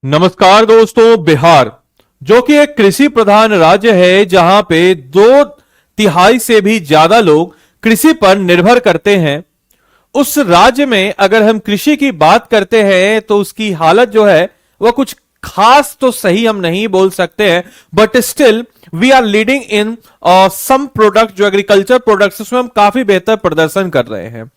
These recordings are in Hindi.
नमस्कार दोस्तों। बिहार जो कि एक कृषि प्रधान राज्य है, जहां पे 2/3 से भी ज्यादा लोग कृषि पर निर्भर करते हैं। उस राज्य में अगर हम कृषि की बात करते हैं तो उसकी हालत जो है वह कुछ खास तो सही हम नहीं बोल सकते हैं, but still we are leading in some product, जो एग्रीकल्चर प्रोडक्ट्स उसमें हम काफी बेहतर प्रदर्शन कर रहे हैं।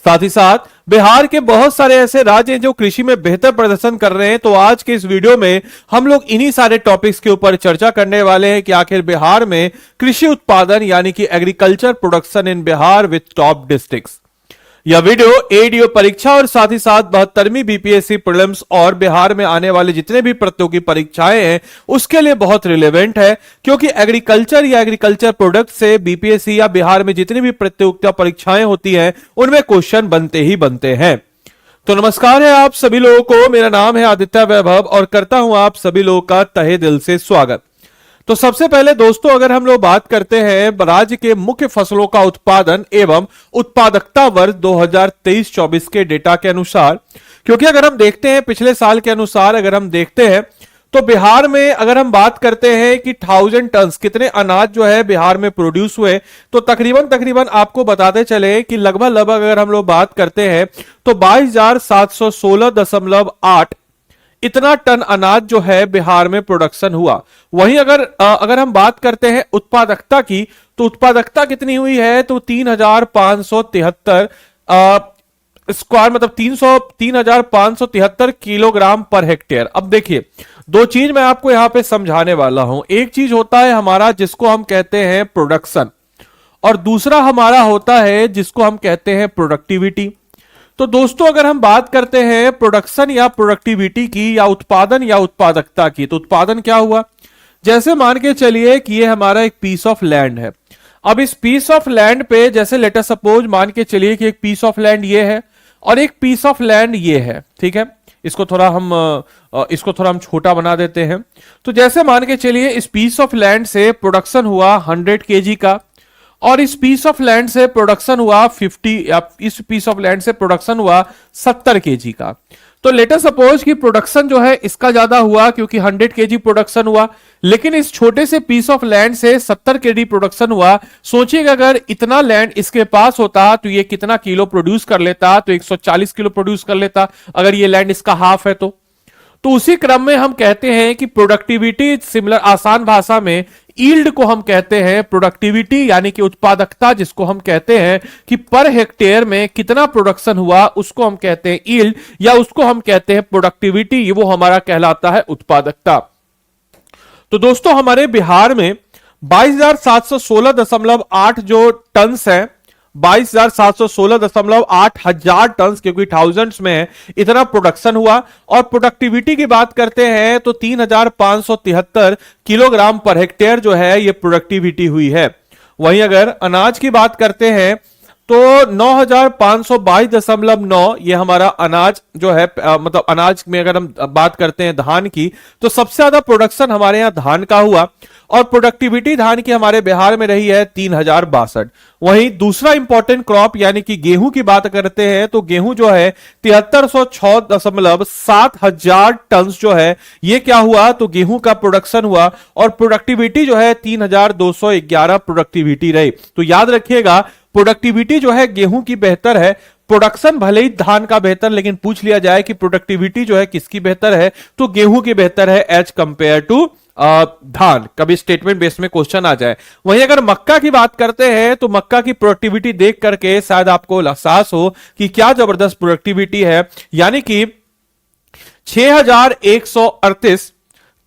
साथ ही साथ बिहार के बहुत सारे ऐसे राज्य हैं जो कृषि में बेहतर प्रदर्शन कर रहे हैं। तो आज के इस वीडियो में हम लोग इन्हीं सारे टॉपिक्स के ऊपर चर्चा करने वाले हैं कि आखिर बिहार में कृषि उत्पादन यानी कि agriculture production in Bihar with top districts. यह वीडियो एडीओ परीक्षा और साथ ही साथ 72वीं बीपीएससी प्रीलिम्स और बिहार में आने वाले जितने भी प्रतियोगी परीक्षाएं हैं उसके लिए बहुत रिलेवेंट है, क्योंकि एग्रीकल्चर या एग्रीकल्चर प्रोडक्ट से बीपीएससी या बिहार में जितनी भी प्रतियोगिता परीक्षाएं होती हैं उनमें क्वेश्चन बनते ही बनते हैं। तो नमस्कार है आप सभी लोगों को, मेरा नाम है आदित्य वैभव और करता हूं आप सभी लोगों का तहे दिल से स्वागत। तो सबसे पहले दोस्तों, अगर हम लोग बात करते हैं राज्य के मुख्य फसलों का उत्पादन एवं उत्पादकता वर्ष 2023-24 के डेटा के अनुसार, क्योंकि अगर हम देखते हैं पिछले साल के अनुसार अगर हम देखते हैं तो बिहार में अगर हम बात करते हैं कि 1000 टन कितने अनाज जो है बिहार में प्रोड्यूस हुए, तो तकरीबन आपको बताते चले कि लगभग अगर हम लोग बात करते हैं तो 22,716.8 इतना टन अनाज जो है बिहार में प्रोडक्शन हुआ। वहीं अगर हम बात करते हैं उत्पादकता की, तो उत्पादकता कितनी हुई है तो 3,573 स्क्वायर मतलब 3,573 किलोग्राम पर हेक्टेयर। अब देखिए, दो चीज मैं आपको यहां पे समझाने वाला हूं। एक चीज होता है हमारा जिसको हम कहते हैं प्रोडक्शन, और दूसरा हमारा होता है जिसको हम कहते हैं प्रोडक्टिविटी। तो दोस्तों, अगर हम बात करते हैं प्रोडक्शन या प्रोडक्टिविटी की या उत्पादन या उत्पादकता की, तो उत्पादन क्या हुआ, जैसे मान के चलिए कि ये हमारा एक पीस ऑफ लैंड है। अब इस पीस ऑफ लैंड पे जैसे लेट अस सपोज मान के चलिए कि एक पीस ऑफ लैंड ये है और एक पीस ऑफ लैंड ये है, ठीक है। इसको थोड़ा हम छोटा बना देते हैं। तो जैसे मान के चलिए इस पीस ऑफ लैंड से प्रोडक्शन हुआ 100 केजी का, और इस पीस ऑफ लैंड से प्रोडक्शन हुआ 50 या इस पीस ऑफ लैंड से प्रोडक्शन हुआ 70 केजी का। तो लेटर सपोज कि प्रोडक्शन जो है इसका ज्यादा हुआ क्योंकि 100 केजी प्रोडक्शन हुआ, लेकिन इस छोटे से पीस ऑफ लैंड से 70 केजी प्रोडक्शन हुआ। सोचिएगा अगर इतना लैंड इसके पास होता तो ये कितना किलो प्रोड्यूस कर लेता, तो 140 किलो प्रोड्यूस कर लेता अगर ये लैंड इसका हाफ है तो उसी क्रम में हम कहते हैं कि प्रोडक्टिविटी, सिमिलर आसान भाषा में ईल्ड को हम कहते हैं प्रोडक्टिविटी, यानी कि उत्पादकता जिसको हम कहते हैं कि पर हेक्टेयर में कितना प्रोडक्शन हुआ उसको हम कहते हैं ईल्ड, या उसको हम कहते हैं प्रोडक्टिविटी, वो हमारा कहलाता है उत्पादकता। तो दोस्तों, हमारे बिहार में 22,716.8 जो टन है, 22,716.8 हजार टन, क्योंकि थाउजेंड्स में है, इतना प्रोडक्शन हुआ। और प्रोडक्टिविटी की बात करते हैं तो 3,573 किलोग्राम पर हेक्टेयर जो है ये प्रोडक्टिविटी हुई है। वहीं अगर अनाज की बात करते हैं तो 9,522.9 ये हमारा अनाज जो है, मतलब अनाज में अगर हम बात करते हैं धान की, तो सबसे ज्यादा प्रोडक्शन हमारे यहां धान का हुआ और प्रोडक्टिविटी धान की हमारे बिहार में रही है 3,062। वहीं दूसरा इंपॉर्टेंट क्रॉप यानी कि गेहूं की बात करते हैं तो गेहूं जो है 7306.7 हजार टन जो है ये क्या हुआ, तो गेहूं का प्रोडक्शन हुआ और प्रोडक्टिविटी जो है 3,211 प्रोडक्टिविटी रही। तो याद रखिएगा, प्रोडक्टिविटी जो है गेहूं की बेहतर है, प्रोडक्शन भले ही धान का बेहतर, लेकिन पूछ लिया जाए कि प्रोडक्टिविटी जो है किसकी बेहतर है तो गेहूं की बेहतर है एज कंपेयर टू धान। कभी स्टेटमेंट बेस में क्वेश्चन आ जाए। वहीं अगर मक्का की बात करते हैं तो मक्का की प्रोडक्टिविटी देख करके शायद आपको एहसास हो कि क्या जबरदस्त प्रोडक्टिविटी है, यानी कि 6,138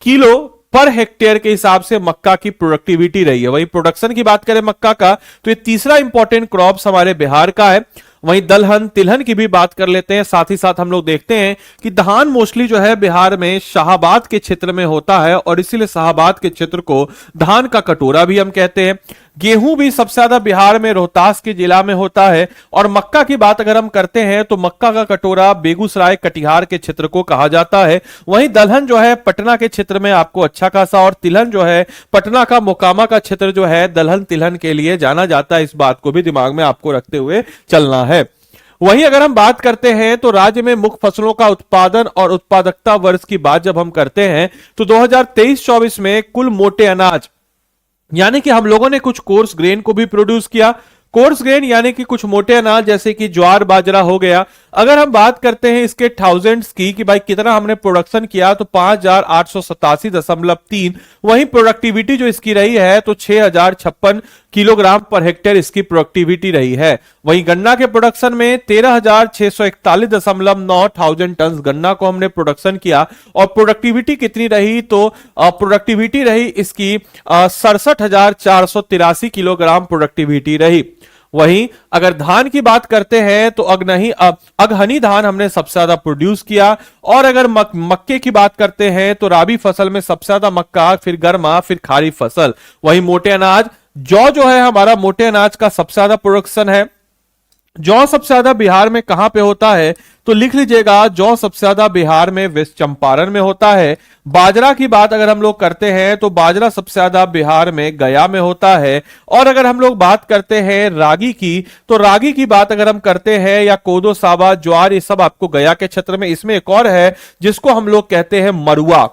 किलो पर हेक्टेयर के हिसाब से मक्का की प्रोडक्टिविटी रही है। वहीं प्रोडक्शन की बात करें मक्का का तो ये तीसरा इंपॉर्टेंट क्रॉप्स हमारे बिहार का है। वहीं दलहन तिलहन की भी बात कर लेते हैं। साथ ही साथ हम लोग देखते हैं कि धान मोस्टली जो है बिहार में शाहाबाद के क्षेत्र में होता है और इसीलिए शाहाबाद के क्षेत्र को धान का कटोरा भी हम कहते हैं। गेहूं भी सबसे ज्यादा बिहार में रोहतास के जिला में होता है। और मक्का की बात अगर हम करते हैं तो मक्का का कटोरा बेगूसराय कटिहार के क्षेत्र को कहा जाता है। वहीं दलहन जो है पटना के क्षेत्र में आपको अच्छा खासा, और तिलहन जो है पटना का मोकामा का क्षेत्र जो है दलहन तिलहन के लिए जाना जाता है। इस बात को भी दिमाग में आपको रखते हुए चलना है। वहीं अगर हम बात करते हैं तो राज्य में मुख्य फसलों का उत्पादन और उत्पादकता वर्ष की बात जब हम करते हैं तो 2023-24 में कुल मोटे अनाज यानी कि हम लोगों ने कुछ कोर्स ग्रेन को भी प्रोड्यूस किया। कोर्स ग्रेन यानी कि कुछ मोटे अनाज जैसे कि ज्वार बाजरा हो गया। अगर हम बात करते हैं इसके थाउजेंड्स की कि भाई कितना हमने प्रोडक्शन किया तो 5887.3। वहीं प्रोडक्टिविटी जो इसकी रही है तो 6056 किलोग्राम पर हेक्टेयर इसकी प्रोडक्टिविटी रही है। वहीं गन्ना के प्रोडक्शन में 13,641.9 थाउजेंड टन गन्ना को हमने प्रोडक्शन किया और प्रोडक्टिविटी कितनी रही तो प्रोडक्टिविटी रही इसकी 67,483 किलोग्राम प्रोडक्टिविटी रही। वहीं अगर धान की बात करते हैं तो अगहनी धान हमने सबसे ज्यादा प्रोड्यूस किया। और अगर मक्के की बात करते हैं तो राबी फसल में सबसे ज्यादा मक्का, फिर गर्मा, फिर खारीफ फसल। वहीं मोटे अनाज जौ जो है हमारा मोटे अनाज का सबसे ज्यादा प्रोडक्शन है। जौ सबसे ज्यादा बिहार में कहां पे होता है तो लिख लीजिएगा, जौ सबसे ज्यादा बिहार में वेस्ट चंपारण में होता है। बाजरा की बात अगर हम लोग करते हैं तो बाजरा सबसे ज्यादा बिहार में गया में होता है। और अगर हम लोग बात करते हैं रागी की तो रागी की बात अगर हम करते हैं या कोदो, सावा, ज्वार, ये सब आपको गया के क्षेत्र में। इसमें एक और है जिसको हम लोग कहते हैं मरुआ।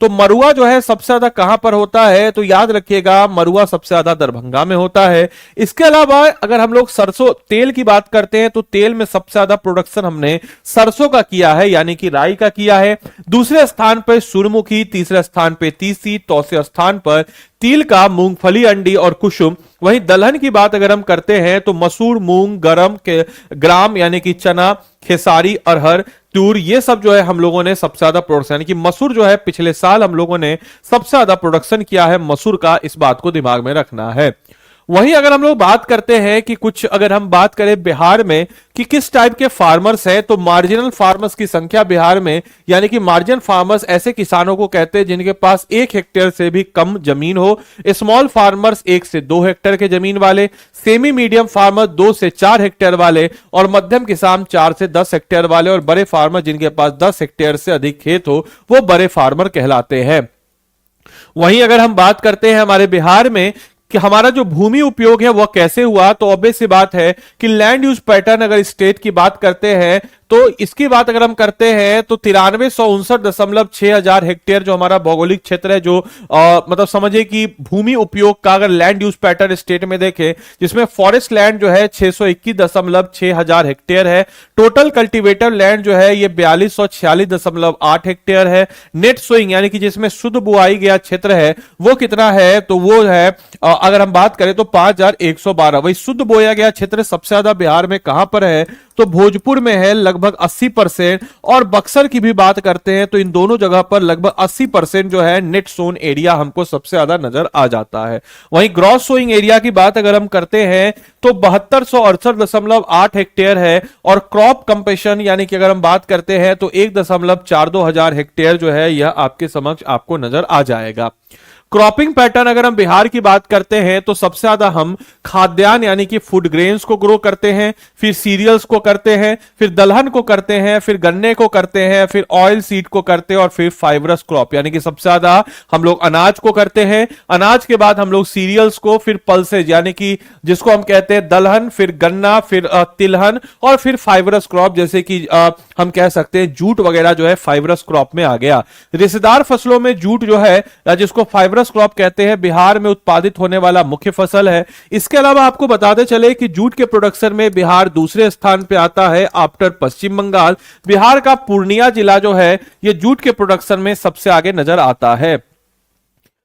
तो मरुआ जो है सबसे ज्यादा कहां पर होता है तो याद रखिएगा, मरुआ सबसे ज्यादा दरभंगा में होता है। इसके अलावा अगर हम लोग सरसों तेल की बात करते हैं तो तेल में सबसे ज्यादा प्रोडक्शन हमने सरसों का किया है यानी कि राई का किया है। दूसरे स्थान पर सूरजमुखी, तीसरे स्थान पर तीसी, चौथे स्थान पर तिल का, मूंगफली, अंडी और कुसुम। वहीं दलहन की बात अगर हम करते हैं तो मसूर, मूंग, गरम के ग्राम यानी कि चना, खेसारी, अरहर, तूर, ये सब जो है हम लोगों ने सबसे ज्यादा प्रोडक्शन यानी कि मसूर जो है पिछले साल हम लोगों ने सबसे ज्यादा प्रोडक्शन किया है मसूर का, इस बात को दिमाग में रखना है। वहीं अगर हम लोग बात करते हैं कि कुछ अगर हम बात करें बिहार में कि किस टाइप के फार्मर्स हैं तो मार्जिनल फार्मर्स की संख्या बिहार में यानी कि मार्जिनल फार्मर्स ऐसे किसानों को कहते हैं जिनके पास 1 हेक्टेयर से भी कम जमीन हो। स्मॉल फार्मर्स 1 से 2 हेक्टेयर के जमीन वाले, सेमी मीडियम फार्मर 2 से 4 हेक्टेयर वाले और मध्यम किसान 4 से 10 हेक्टेयर वाले और बड़े फार्मर जिनके पास 10 हेक्टेयर से अधिक खेत हो वो बड़े फार्मर कहलाते हैं। वहीं अगर हम बात करते हैं हमारे बिहार में कि हमारा जो भूमि उपयोग है वह कैसे हुआ तो ऑब्वियस सी बात है कि लैंड यूज पैटर्न अगर स्टेट की बात करते हैं तो इसकी बात अगर हम करते हैं तो 9359.6 हजार हेक्टेयर जो हमारा भौगोलिक क्षेत्र है जो मतलब समझिए कि भूमि उपयोग का अगर लैंड यूज पैटर्न स्टेट में देखें जिसमें फॉरेस्ट लैंड जो है 621.6 हजार हेक्टेयर है। टोटल कल्टीवेटर लैंड जो है ये 4246.8 हेक्टेयर है। नेट सोइंग यानी कि जिसमें शुद्ध बुआई गया क्षेत्र है वो कितना है तो वो है अगर हम बात करें तो 5112। वही शुद्ध बोया गया क्षेत्र सबसे ज्यादा बिहार में कहां पर है तो भोजपुर में है लगभग 80% और बक्सर की भी बात करते हैं तो इन दोनों जगह पर लगभग 80% जो है नेट सोन एरिया हमको सबसे ज्यादा नजर आ जाता है। वहीं ग्रॉस सोइंग एरिया की बात अगर हम करते हैं तो 7268.8 हेक्टेयर है और क्रॉप कंपेशन यानी कि अगर हम बात करते हैं तो 1.42 हजार हेक्टेयर जो है यह आपके समक्ष आपको नजर आ जाएगा। क्रॉपिंग पैटर्न अगर हम बिहार की बात करते हैं तो सबसे ज्यादा हम खाद्यान्न यानी कि फूड ग्रेन्स को ग्रो करते हैं, फिर सीरियल्स को करते हैं, फिर दलहन को करते हैं, फिर गन्ने को करते हैं, फिर ऑयल सीड को करते हैं और फिर फाइबरस क्रॉप यानी कि सबसे ज्यादा हम लोग अनाज को करते हैं। अनाज के बाद हम लोग सीरियल्स को, फिर पल्सेज यानी कि जिसको हम कहते हैं दलहन, फिर गन्ना, फिर तिलहन और फिर फाइबरस क्रॉप जैसे कि हम कह सकते हैं जूट वगैरह जो है फाइबरस क्रॉप में आ गया। रेशेदार फसलों में जूट जो है जिसको फाइबरस क्रॉप कहते हैं बिहार में उत्पादित होने वाला मुख्य फसल है। इसके अलावा आपको बताते चले कि जूट के प्रोडक्शन में बिहार दूसरे स्थान पे आता है आफ्टर पश्चिम बंगाल। बिहार का पूर्णिया जिला जो है ये जूट के प्रोडक्शन में सबसे आगे नजर आता है।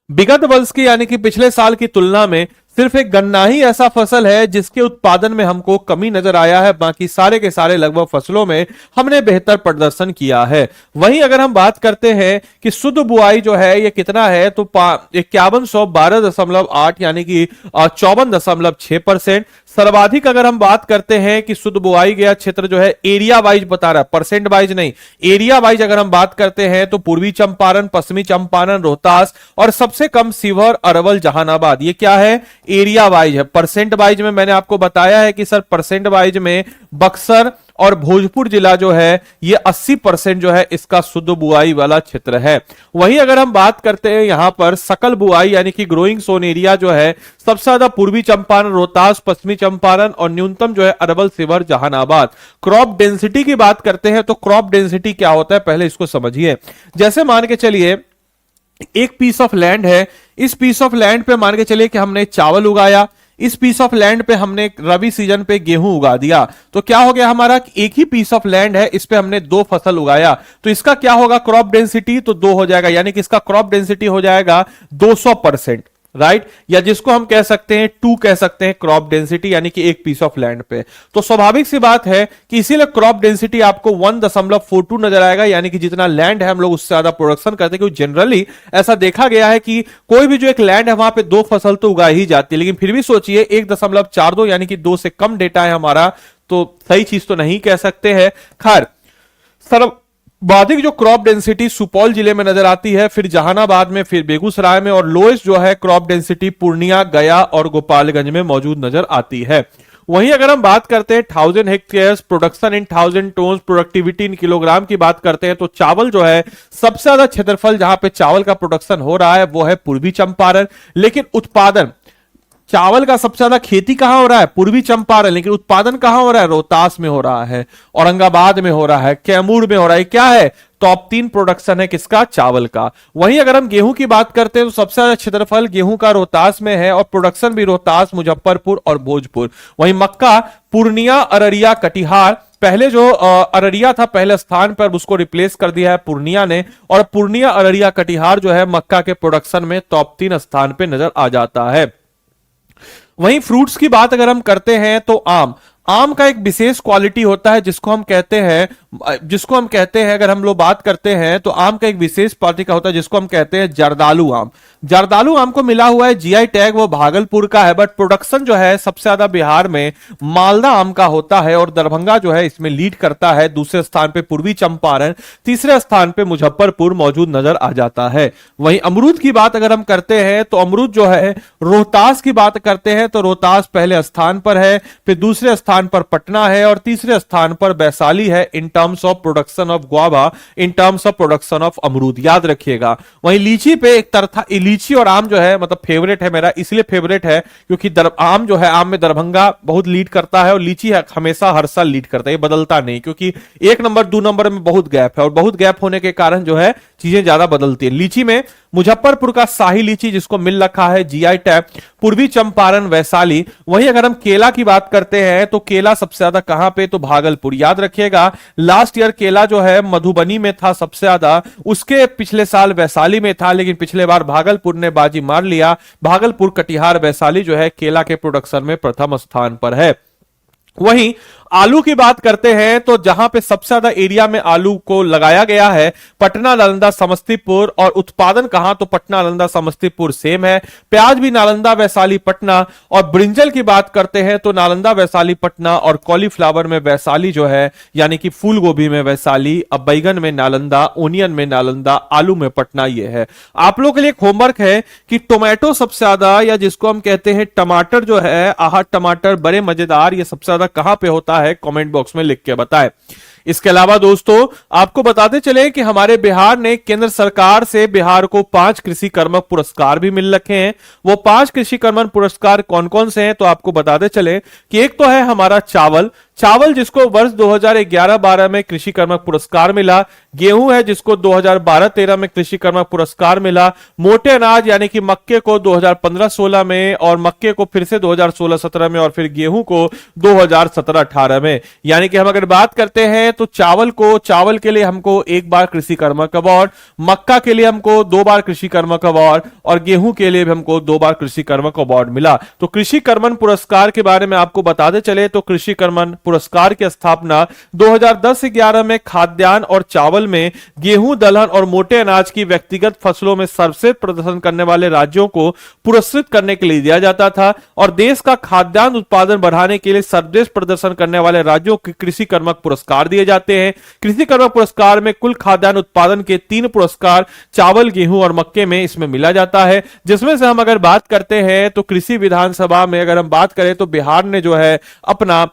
विगत वर्ष की यानी कि पिछले साल की तुलना में सिर्फ एक गन्ना ही ऐसा फसल है जिसके उत्पादन में हमको कमी नजर आया है, बाकी सारे के सारे लगभग फसलों में हमने बेहतर प्रदर्शन किया है। वहीं अगर हम बात करते हैं कि शुद्ध बुआई जो है ये कितना है तो 5112.8 यानी कि 54.6%। सर्वाधिक अगर हम बात करते हैं कि शुद्ध बुआई गया क्षेत्र जो है एरिया वाइज बता रहा है, परसेंट वाइज नहीं, एरिया वाइज अगर हम बात करते हैं तो पूर्वी चंपारण, पश्चिमी चंपारण, रोहतास और सबसे कम शिवहर, अरवल, जहानाबाद। ये क्या है एरिया वाइज है। परसेंट वाइज में मैंने आपको बताया है कि सर परसेंट वाइज में बक्सर और भोजपुर जिला जो है ये 80% जो है इसका शुद्ध बुआई वाला क्षेत्र है। वहीं अगर हम बात करते हैं यहां पर सकल बुआई यानी कि ग्रोइंग जोन एरिया जो है सबसे ज्यादा पूर्वी चंपारण, रोहतास, पश्चिमी चंपारण और न्यूनतम जो है अरवल, शिवहर, जहानाबाद। क्रॉप डेंसिटी की बात करते हैं तो क्रॉप डेंसिटी क्या होता है पहले इसको समझिए। जैसे मान के चलिए एक पीस ऑफ लैंड है, इस पीस ऑफ लैंड पे मान के चलिए कि हमने चावल उगाया, इस पीस ऑफ लैंड पे हमने रबी सीजन पे गेहूं उगा दिया, तो क्या हो गया हमारा एक ही पीस ऑफ लैंड है, इस पे हमने दो फसल उगाया, तो इसका क्या होगा क्रॉप डेंसिटी, तो 2 हो जाएगा, यानी कि इसका क्रॉप डेंसिटी हो जाएगा 200%, राइट। या जिसको हम कह सकते हैं 2 कह सकते हैं क्रॉप डेंसिटी, यानी कि एक पीस ऑफ लैंड पे। तो स्वाभाविक सी बात है कि इसीलिए क्रॉप डेंसिटी आपको 1.42 नजर आएगा, यानी कि जितना लैंड है हम लोग उससे ज्यादा प्रोडक्शन करते हैं, क्योंकि जनरली ऐसा देखा गया है कि कोई भी जो एक लैंड है वहां पे 2 फसल तो उगाई ही जाती है, लेकिन फिर भी सोचिए 1.42 यानी कि 2 से कम डेटा है हमारा, तो सही चीज तो नहीं कह सकते हैं। खैर सर्वाधिक जो क्रॉप डेंसिटी सुपौल जिले में नजर आती है, फिर जहानाबाद में, फिर बेगूसराय में, और लोएस्ट जो है क्रॉप डेंसिटी पूर्णिया, गया और गोपालगंज में मौजूद नजर आती है। वहीं अगर हम बात करते हैं 1000 hectares production in 1000 tonnes, productivity in kilogram की बात करते हैं, तो चावल जो है सबसे ज्यादा क्षेत्रफल जहां पे चावल का प्रोडक्शन हो रहा है वो है पूर्वी चंपारण, लेकिन उत्पादन चावल का सबसे ज्यादा खेती कहां हो रहा है, पूर्वी चंपारण, लेकिन उत्पादन कहां हो रहा है, रोहतास में हो रहा है, औरंगाबाद में हो रहा है, कैमूर में हो रहा है। क्या है, टॉप 3 प्रोडक्शन है किसका, चावल का। वहीं अगर हम गेहूं की बात करते हैं तो सबसे ज्यादा क्षेत्रफल गेहूं का रोहतास में है और प्रोडक्शन भी रोहतास, मुजफ्फरपुर और भोजपुर। वहीं मक्का पूर्णिया, अररिया, कटिहार, पहले जो अररिया था पहले स्थान पर, उसको रिप्लेस कर दिया है पूर्णिया ने, और पूर्णिया, अररिया, कटिहार जो है मक्का के प्रोडक्शन में टॉप 3 स्थान पर नजर आ जाता है। वहीं फ्रूट्स की बात अगर हम करते हैं तो आम का एक विशेष क्वालिटी होता है जिसको हम कहते हैं अगर हम लोग बात करते हैं तो आम का एक विशेष क्वालिटी का होता है जिसको हम कहते हैं जर्दालू आम। जर्दालू आम को मिला हुआ है जीआई टैग, वो भागलपुर का है, बट प्रोडक्शन जो है सबसे ज्यादा बिहार में मालदा आम का होता है और दरभंगा जो है इसमें लीड करता है। दूसरे स्थान पे पूर्वी चंपारण, तीसरे स्थान पे मुजफ्फरपुर मौजूद नजर आ जाता है। वहीं अमरूद की बात अगर हम करते हैं तो अमरूद जो है रोहतास की बात करते हैं तो रोहतास पहले स्थान पर है, फिर दूसरे स्थान पर पटना है और तीसरे स्थान पर वैशाली है in terms of production of guava, in terms of production of अमरूद, याद रखिएगा। वहीं लीची पे एक तरह लीची और आम जो है मतलब फेवरेट है मेरा, इसलिए फेवरेट है क्योंकि आम जो है, आम में दरभंगा बहुत लीड करता है और लीची हमेशा हर साल लीड करता है, ये बदलता नहीं, क्योंकि 1 नंबर 2 नंबर में बहुत गैप है और बहुत गैप होने के कारण जो है चीजें ज्यादा बदलती है। लीची में मुजफ्फरपुर का शाही लीची जिसको मिल रखा है जीआई टैग, पूर्वी चंपारण, वैशाली। वहीं अगर हम केला की बात करते हैं तो केला सबसे ज्यादा कहां पे, तो भागलपुर, याद रखिएगा। लास्ट ईयर केला जो है मधुबनी में था सबसे ज्यादा, उसके पिछले साल वैशाली में था, लेकिन पिछले बार भागलपुर ने बाजी मार लिया। भागलपुर, कटिहार, वैशाली जो है केला के प्रोडक्शन में प्रथम स्थान पर है। वहीं आलू की बात करते हैं तो जहां पे सबसे ज्यादा एरिया में आलू को लगाया गया है पटना, नालंदा, समस्तीपुर, और उत्पादन कहां, तो पटना, नालंदा, समस्तीपुर सेम है। प्याज भी नालंदा, वैशाली, पटना, और ब्रिंजल की बात करते हैं तो नालंदा, वैशाली, पटना, और कॉलीफ्लावर में वैशाली जो है यानी कि फूल गोभी में वैशाली, अब बैगन में नालंदा, ओनियन में नालंदा, आलू में पटना, ये है। आप लोगों के लिए एक होमवर्क है कि टोमेटो सबसे ज्यादा, या जिसको हम कहते हैं टमाटर जो है, आहा टमाटर बड़े मजेदार, ये सबसे ज्यादा कहां पे होता है, कमेंट बॉक्स में लिख के बताएं। इसके अलावा दोस्तों आपको बताते चले कि हमारे बिहार ने केंद्र सरकार से बिहार को 5 कृषि कर्मक पुरस्कार भी मिल रखे हैं। वो 5 कृषि कर्मक पुरस्कार कौन कौन से हैं तो आपको बताते चले कि एक तो है हमारा चावल जिसको वर्ष 2011-12 में कृषि कर्मक पुरस्कार मिला। गेहूं है जिसको 2012-13 में कृषि कर्मक पुरस्कार मिला। मोटे अनाज यानी कि मक्के को 2015-16 में, और मक्के को फिर से 2016-17 में, और फिर गेहूं को 2017-18 में। यानी कि हम अगर बात करते हैं तो चावल के लिए हमको 1 बार कृषि कर्मक अवार्ड, मक्का के लिए हमको 2 बार कृषि कर्मक अवार्ड, और गेहूं के लिए भी हमको 2 बार कृषि कर्मक अवार्ड मिला। तो कृषि कर्मन पुरस्कार के बारे में आपको बताते चले तो कृषि कर्मन पुरस्कार की स्थापना 2010-11 में खाद्यान्न और चावल में गेहूं, दलहन और मोटे अनाज की व्यक्तिगत फसलों में सर्वश्रेष्ठ प्रदर्शन करने वाले राज्यों को पुरस्कृत करने के लिए दिया जाता था, और देश का खाद्यान्न उत्पादन बढ़ाने के लिए सर्वश्रेष्ठ प्रदर्शन करने वाले राज्यों को कृषि कर्मक पुरस्कार दिए जाते हैं। कृषि कर्मक पुरस्कार में कुल खाद्यान्न उत्पादन के 3 पुरस्कार चावल, गेहूं और मक्के में इसमें मिला जाता है। जिसमें से हम अगर बात करते हैं तो कृषि विधानसभा में अगर हम बात करें तो बिहार ने जो है अपना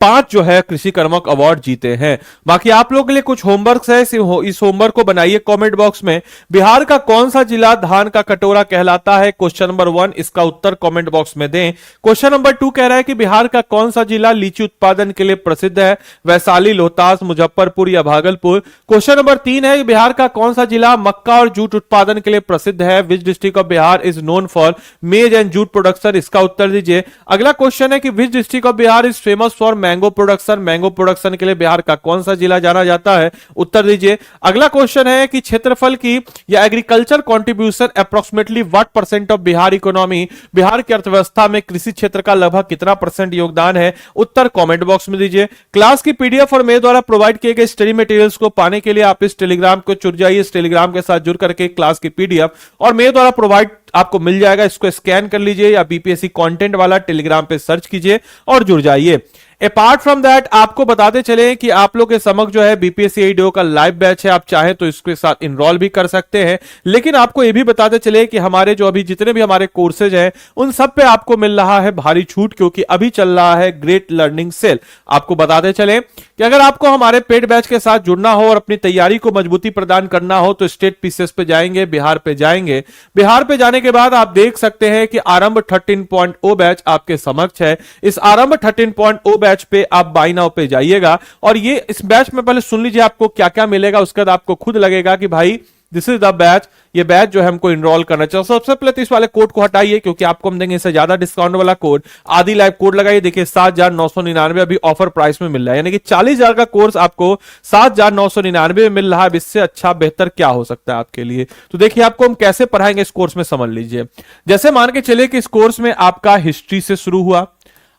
5 जो है कृषि कर्मक अवार्ड जीते हैं। बाकी आप लोगों के लिए कुछ होमवर्क है, इस होमवर्क को बनाइए कमेंट बॉक्स में। बिहार का कौन सा जिला धान का कटोरा कहलाता है? क्वेश्चन नंबर 1, इसका उत्तर कमेंट बॉक्स में दें। क्वेश्चन नंबर 2 कह रहा है कि बिहार का कौन सा जिला लीची उत्पादन के लिए प्रसिद्ध है? वैशाली, रोहतास, मुजफ्फरपुर या भागलपुर। क्वेश्चन नंबर 3 है बिहार का कौन सा जिला मक्का और जूट उत्पादन के लिए प्रसिद्ध है? Which district of Bihar is known for मेज एंड जूट प्रोडक्शन? इसका उत्तर दीजिए। अगला क्वेश्चन है कि which district of Bihar is famous for mango production? Mango production के लिए बिहार का कौन सा जिला जाना जाता है? उत्तर दीजिए। अगला क्वेश्चन है कि क्षेत्रफल की या agriculture contribution approximately what percent of Bihar economy? Bihar की अर्थव्यवस्था में कृषि क्षेत्र का लगभग कितना परसेंट योगदान है? उत्तर कमेंट बॉक्स में दीजिए। क्लास की पीडीएफ और मेरे द्वारा प्रोवाइड किए गए स्टडी मटेरियल्स को पाने के लिए आप इस टेलीग्राम को जुड़ जाइए। इस टेलीग्राम के साथ जुड़ करके क्लास की पीडीएफ और मेरे द्वारा प्रोवाइड आपको मिल जाएगा, इसको स्कैन कर लीजिए या बीपीएससी कंटेंट वाला टेलीग्राम पे सर्च कीजिए और जुड़ जाइए। अपार्ट फ्रॉम दैट आपको बताते चले कि आप लोग के समक्ष जो है बीपीएससी एडीओ का लाइव बैच है, आप चाहे तो इसके साथ इनरोल भी कर सकते हैं। लेकिन आपको यह भी बताते चले कि हमारे जो अभी जितने भी हमारे कोर्सेज हैं उन सब पे आपको मिल रहा है भारी छूट, क्योंकि अभी चल रहा है ग्रेट लर्निंग सेल। आपको बताते चले कि अगर आपको हमारे पेड बैच के साथ जुड़ना हो और अपनी तैयारी को मजबूती प्रदान करना हो तो स्टेट पीसीएस पे जाएंगे, बिहार पे जाएंगे। बिहार पे जाने के बाद आप देख सकते हैं कि आरंभ 13.0 बैच आपके समक्ष है। इस आरंभ 13.0 बैच पे आप बाय नाउ पे जाइएगा और ये इस बैच में पहले सुन लीजिए आपको क्या क्या मिलेगा, उसके बाद आपको खुद लगेगा कि भाई दिस इज द बैच, ये बैच जो है हमको इनरोल करना चाहिए। सबसे पहले तो इस वाले कोड को हटाइए, क्योंकि आपको हम देंगे इससे ज्यादा डिस्काउंट वाला कोड आदि लाइव कोड लगाइए। देखिए 7,999 अभी ऑफर प्राइस में मिल रहा है, यानी कि 40,000 का कोर्स आपको 7,999 में मिल रहा है। इससे अच्छा बेहतर क्या हो सकता है आपके लिए? तो देखिए आपको हम कैसे पढ़ाएंगे इस कोर्स में, समझ लीजिए। जैसे मान के चलिए कि इस कोर्स में आपका हिस्ट्री से शुरू हुआ।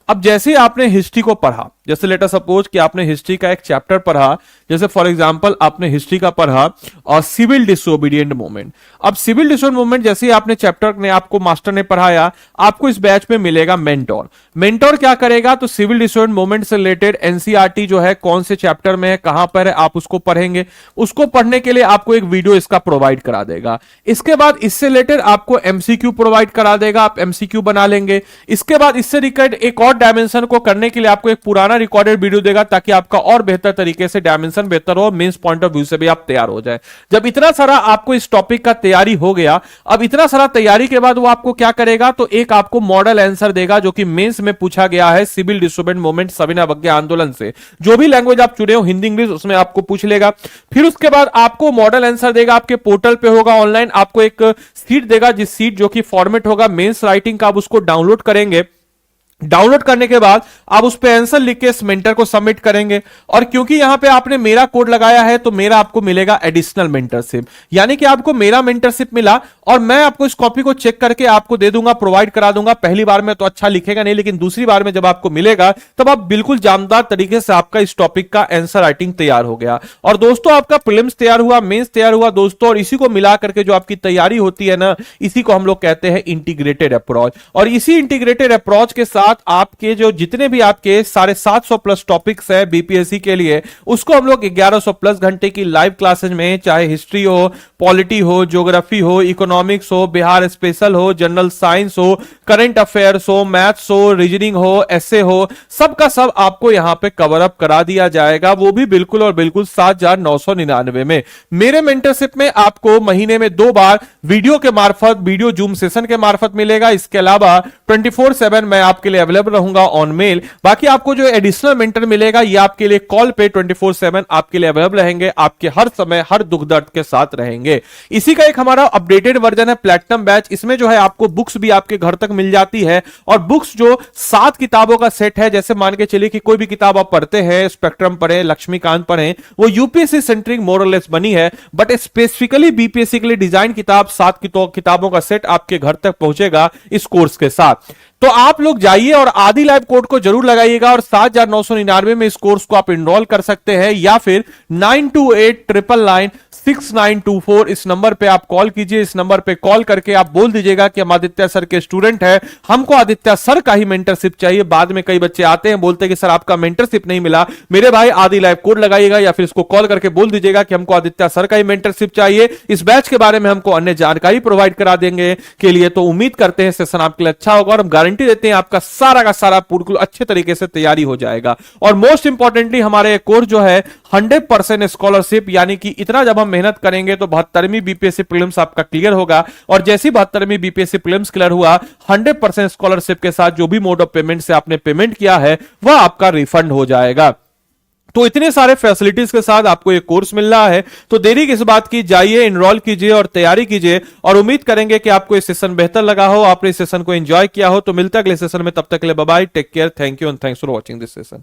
अब जैसे आपने हिस्ट्री को पढ़ा, जैसे लेट अस सपोज कि आपने हिस्ट्री का एक चैप्टर पढ़ा, जैसे फॉर एग्जांपल आपने हिस्ट्री का पढ़ा और सिविल डिसोबीडिएंट मूवमेंट। अब सिविल डिसोबीडिएंट मूवमेंट जैसे आपने चैप्टर ने आपको मास्टर ने पढ़ाया, आपको इस बैच में मिलेगा मेंटोर। मेंटोर क्या करेगा? तो सिविल डिसोबीडिएंट मूवमेंट से रिलेटेड एनसीईआरटी जो है कौन से चैप्टर में है, कहां पर है, आप उसको पढ़ेंगे। उसको पढ़ने के लिए आपको एक वीडियो इसका प्रोवाइड करा देगा। इसके बाद इससे रिलेटेड आपको एमसीक्यू प्रोवाइड करा देगा, आप एमसीक्यू बना लेंगे। इसके बाद इससे रिलेटेड एक और डायमेंशन को करने के लिए आपको एक पुराना रिकॉर्डेड वीडियो देगा, ताकि आपका और बेहतर तरीके से डायमेंशन बेहतर हो, मेंस पॉइंट ऑफ व्यू से भी आप तैयार हो जाए। जब इतना सारा आपको इस टॉपिक का तैयारी हो गया, अब इतना सारा तैयारी के बाद वो आपको क्या करेगा? तो एक आपको मॉडल आंसर देगा जो कि मेंस में पूछा गया है सिविल डिसोबीडिएंट मूवमेंट सविनय अवज्ञा आंदोलन से। जो भी लैंग्वेज आप चुने हो, हिंदी इंग्लिश, उसमें आपको पूछ लेगा। फिर उसके बाद आपको मॉडल आंसर देगा, आपके पोर्टल पे होगा ऑनलाइन, आपको एक सीट देगा, जिस सीट जो कि फॉर्मेट होगा मेंस राइटिंग का, आप उसको डाउनलोड करेंगे। डाउनलोड करने के बाद आप उस पे आंसर लिख के इस मेंटर को सबमिट करेंगे। और क्योंकि यहां पे आपने मेरा कोड लगाया है तो मेरा आपको मिलेगा एडिशनल मेंटरशिप, यानी कि आपको मेरा मेंटरशिप मिला और मैं आपको इस कॉपी को चेक करके आपको दे दूंगा, प्रोवाइड करा दूंगा। पहली बार में तो अच्छा लिखेगा नहीं, लेकिन दूसरी बार में जब आपको मिलेगा तब आप बिल्कुल जानदार तरीके से आपका इस टॉपिक का आंसर राइटिंग तैयार हो गया। और दोस्तों आपका प्रीलिम्स तैयार हुआ, मेंस तैयार हुआ दोस्तों, और इसी को मिला करके जो आपकी तैयारी होती है ना, इसी को हम लोग कहते हैं इंटीग्रेटेड अप्रोच। और इसी इंटीग्रेटेड अप्रोच के साथ आपके जो जितने भी आपके 750 प्लस टॉपिक्स है बीपीएससी के लिए, उसको हम लोग 1100 प्लस घंटे की लाइव क्लासेज में, चाहे हिस्ट्री हो, पॉलिटी हो, ज्योग्राफी हो, इकोनॉमिक्स हो, बिहार स्पेशल हो, जनरल साइंस हो, करंट अफेयर्स हो, मैथ्स हो, रीजनिंग हो, एसे हो, सबका सब आपको यहां पे कवर अप करा दिया जाएगा, वो भी बिल्कुल और बिल्कुल 7,999 में। मेरे मेंटरशिप में आपको महीने में 2 बार वीडियो के मार्फत, वीडियो जूम सेशन के मार्फत मिलेगा। इसके अलावा 24/7 मैं आपके लिए अवेलेबल रहूंगा ऑन मेल। बाकी आपको जो एडिशनल मेंटर मिलेगा ये आपके लिए कॉल पे 24/7 आपके लिए अवेलेबल रहेंगे, आपके हर समय हर दुख दर्द के साथ रहेंगे। इसी का एक हमारा अपडेटेड वर्जन है प्लेटिनम बैच। इसमें जो है आपको बुक्स भी आपके घर तक मिल जाती है, और बुक्स जो 7 किताबों का सेट है। जैसे मान के चलिए कि कोई भी किताब आप पढ़ते हैं, स्पेक्ट्रम पढ़े, लक्ष्मीकांत पढ़े, वो यूपीएससी सेंट्रिक मोरलेस बनी है, बट स्पेसिफिकली बीपीएससी के लिए डिजाइन किताब 7 किताबों का सेट आपके घर तक पहुंचेगा इस कोर्स के साथ। तो आप लोग जाइए और आदि लाइव कोड को जरूर लगाइएगा, और 7,999 में इस कोर्स को आप इनरोल कर सकते हैं, या फिर 9289996924 इस नंबर पे आप कॉल कीजिए। इस नंबर पे कॉल करके आप बोल दीजिएगा कि हम आदित्य सर के स्टूडेंट हैं, हमको आदित्य सर का ही मेंटरशिप चाहिए। बाद में कई बच्चे आते हैं, बोलते हैं कि सर आपका मेंटरशिप नहीं मिला। मेरे भाई आदि लाइव कोड लगाइएगा, या फिर इसको कॉल करके बोल दीजिएगा कि हमको आदित्य सर का ही मेंटरशिप चाहिए। इस बैच के बारे में हमको अन्य जानकारी प्रोवाइड करा देंगे के लिए। तो उम्मीद करते हैं सेशन आपके लिए अच्छा होगा, और हम गारंटी देते हैं आपका सारा का सारा बिल्कुल अच्छे तरीके से तैयारी हो जाएगा। और मोस्ट इंपॉर्टेंटली हमारे कोर्स जो है 100% स्कॉलरशिप, यानी कि इतना जब हम मेहनत करेंगे तो 72वीं बीपीएससी प्रीलिम्स आपका क्लियर होगा, और जैसी 72वीं बीपीएससी प्रीलिम्स क्लियर हुआ 100% स्कॉलरशिप के साथ जो भी मोड ऑफ पेमेंट से आपने पेमेंट किया है वह आपका रिफंड हो जाएगा। तो इतने सारे फैसिलिटीज के साथ आपको ये कोर्स मिल रहा है, तो देरी किस बात की, जाइए इनरोल कीजिए और तैयारी कीजिए। और उम्मीद करेंगे कि आपको ये सेशन बेहतर लगा हो, आपने इस सेशन को एंजॉय किया हो। तो मिलता है अगले सेशन में, तब तक के लिए bye bye, take care, thank you and thanks for watching this session.